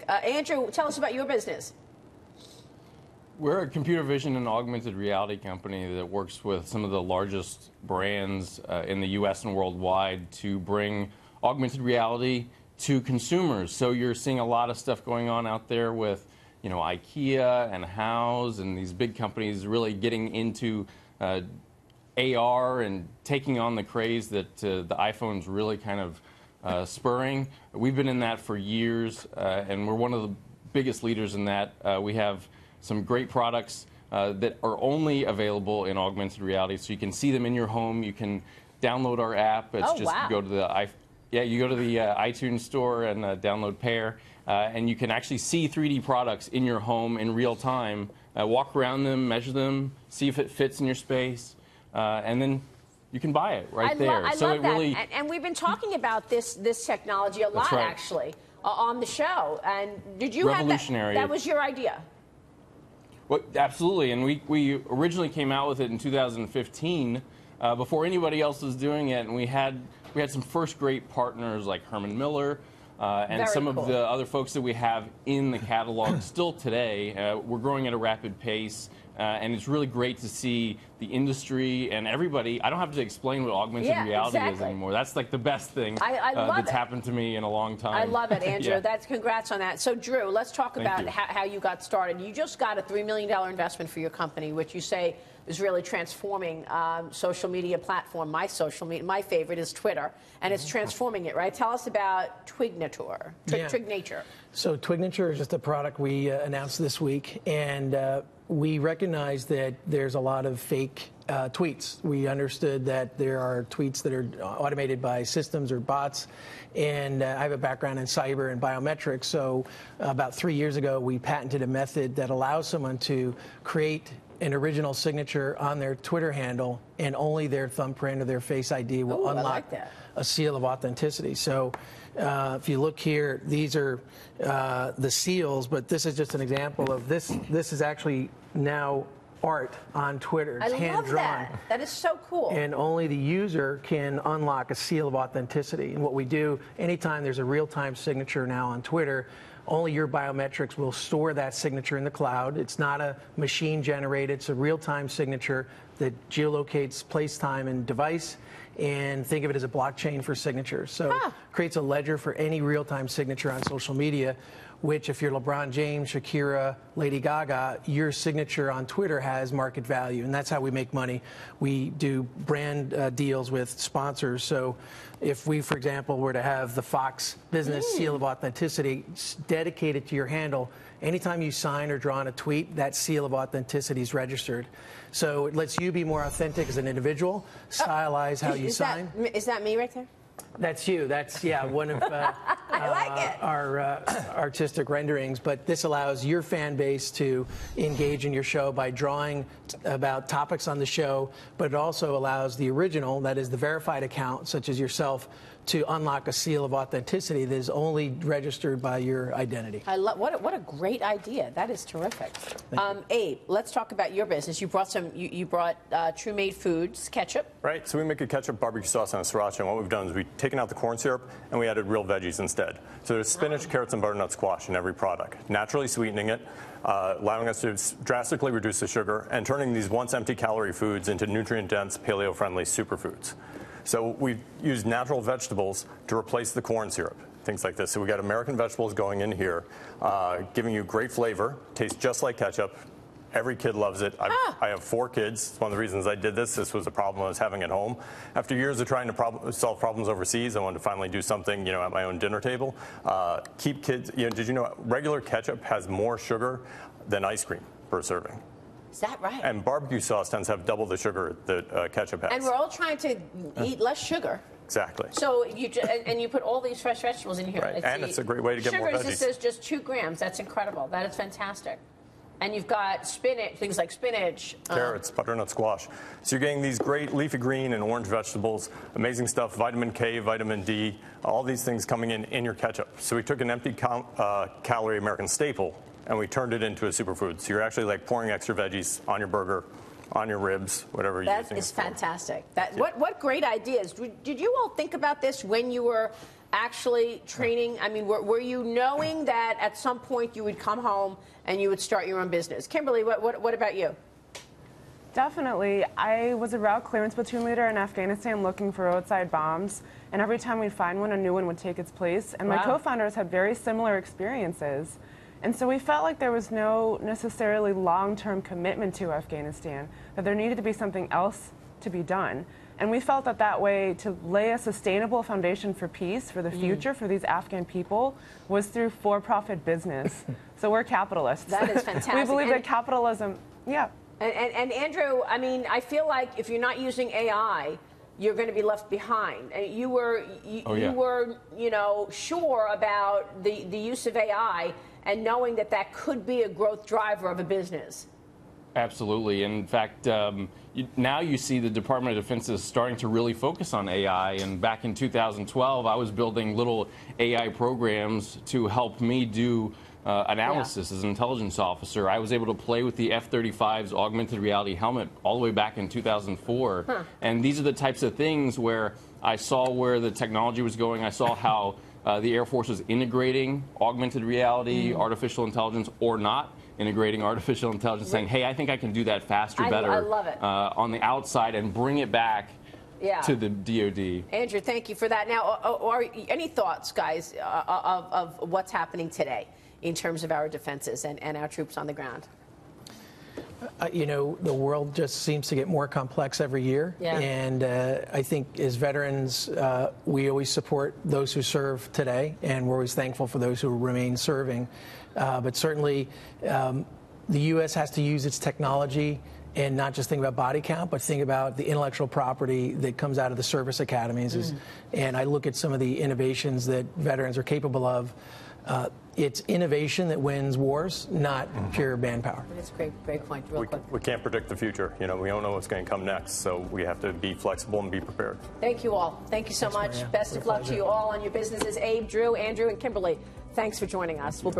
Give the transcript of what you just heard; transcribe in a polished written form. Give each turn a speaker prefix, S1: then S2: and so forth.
S1: Andrew, tell us about your business.
S2: We're a computer vision and augmented reality company that works with some of the largest brands in the U.S. and worldwide to bring augmented reality to consumers. So you're seeing a lot of stuff going on out there with, you know, IKEA and House and these big companies really getting into AR and taking on the craze that the iPhone's really kind of spurring. We've been in that for years, and we're one of the biggest leaders in that. We have some great products that are only available in augmented reality, so you can see them in your home. You can download our app. It's just
S1: wow.
S2: go to the you go to the iTunes store and download Pair, and you can actually see 3D products in your home in real time. Walk around them, measure them, see if it fits in your space, and then you can buy it right there.
S1: I love that. And we've been talking about this technology a lot, actually, on the show. And did you have that? That was your idea?
S2: Well, absolutely. And we originally came out with it in 2015, before anybody else was doing it. And we had some first great partners like Herman Miller, and some of the other folks that we have in the catalog still today. We're growing at a rapid pace, and it's really great to see the industry and everybody. I don't have to explain what augmented reality is anymore. That's like the best thing that's happened to me in a long time.
S1: I love it, Andrew. Congrats on that. So, Drew, let's talk about how you got started. You just got a $3 million investment for your company, which you say is really transforming social media platform. My favorite is Twitter, and it's transforming it, right? Tell us about Twignature. Twignature.
S3: So Twignature is just a product we announced this week, and we recognize that there's a lot of fake tweets. We understood that there are tweets that are automated by systems or bots, and I have a background in cyber and biometrics, so about 3 years ago we patented a method that allows someone to create an original signature on their Twitter handle, and only their thumbprint or their Face ID will unlock a seal of authenticity. So if you look here, these are the seals, but this is just an example of this. This is actually now art on Twitter. It's hand-drawn.
S1: That. That is so cool.
S3: And only the user can unlock a seal of authenticity. And what we do, anytime there's a real-time signature now on Twitter, only your biometrics will store that signature in the cloud. It's not a machine-generated. It's a real-time signature that geolocates place, time, and device. And think of it as a blockchain for signatures. So creates a ledger for any real-time signature on social media, which if you're LeBron James, Shakira, Lady Gaga, your signature on Twitter has market value. And that's how we make money. We do brand deals with sponsors. So if we, for example, were to have the Fox Business Seal of Authenticity dedicated to your handle, anytime you sign or draw on a tweet, that seal of authenticity is registered. So it lets you be more authentic as an individual, stylize how you sign.
S1: Is that me right there?
S3: That's you. That's, one of our artistic renderings. But this allows your fan base to engage in your show by drawing about topics on the show, but it also allows the original, that is the verified account, such as yourself, to unlock a seal of authenticity that is only registered by your identity.
S1: I love what a great idea. That is terrific. Abe, let's talk about your business. You brought you brought True Made Foods ketchup.
S4: Right. So we make a ketchup, barbecue sauce, and a sriracha. And what we've done is we've taken out the corn syrup and we added real veggies instead. So there's spinach, carrots, and butternut squash in every product, naturally sweetening it, allowing us to drastically reduce the sugar, and turning these once empty calorie foods into nutrient-dense, paleo-friendly superfoods. So we've used natural vegetables to replace the corn syrup, things like this. So we got American vegetables going in here, giving you great flavor, tastes just like ketchup. Every kid loves it. I have 4 kids. It's one of the reasons I did this. This was a problem I was having at home. After years of trying to solve problems overseas, I wanted to finally do something, at my own dinner table. Keep kids, did you know regular ketchup has more sugar than ice cream per serving?
S1: Is that right?
S4: And barbecue sauce tends to have double the sugar that ketchup has.
S1: And we're all trying to eat less sugar.
S4: Exactly.
S1: So you put all these fresh vegetables in here.
S4: Right. And it's a great way to get more veggies.
S1: Sugar says just 2 grams. That's incredible. That is fantastic. And you've got spinach, things like spinach.
S4: Carrots, butternut squash. So you're getting these great leafy green and orange vegetables, amazing stuff, vitamin K, vitamin D, all these things coming in your ketchup. So we took an empty calorie American staple and we turned it into a superfood. So you're actually like pouring extra veggies on your burger, on your ribs, whatever you're using.
S1: That is fantastic. What great ideas. Did you all think about this when you were actually training? I mean, were you knowing that at some point you would come home and you would start your own business? Kimberly, what about you?
S5: Definitely. I was a route clearance platoon leader in Afghanistan looking for roadside bombs, and every time we'd find one, a new one would take its place. And my co-founders had very similar experiences. And so we felt like there was no necessarily long-term commitment to Afghanistan, that there needed to be something else to be done. And we felt that way to lay a sustainable foundation for peace, for the future, for these Afghan people, was through for-profit business. So we're capitalists.
S1: That is fantastic.
S5: We believe that capitalism,
S1: And Andrew, I mean, I feel like if you're not using AI, you're going to be left behind. And you were, you know, sure about the use of AI and knowing that that could be a growth driver of a business.
S2: Absolutely. In fact, now you see the Department of Defense is starting to really focus on AI. And back in 2012, I was building little AI programs to help me do analysis as an intelligence officer. I was able to play with the F-35's augmented reality helmet all the way back in 2004. And these are the types of things where I saw where the technology was going. I saw how the Air Force was integrating augmented reality, artificial intelligence, or not integrating artificial intelligence, saying, hey, I think I can do that faster, better
S1: I love it.
S2: On the outside and bring it back to the DoD.
S1: Andrew, thank you for that. Now, any thoughts, guys, of what's happening today in terms of our defenses and our troops on the ground?
S3: You know, the world just seems to get more complex every year. And I think as veterans, we always support those who serve today, and we're always thankful for those who remain serving. But certainly, the U.S. has to use its technology and not just think about body count, but think about the intellectual property that comes out of the service academies. And I look at some of the innovations that veterans are capable of. It's innovation that wins wars, not pure manpower.
S1: That's a great point. Real quick.
S4: We can't predict the future. You know, we don't know what's going to come next, so we have to be flexible and be prepared.
S1: Thank you all. Thank you so much.
S3: Maria.
S1: Best of luck to you all on your businesses. Abe, Drew, Andrew, and Kimberly, thanks for joining us. We'll be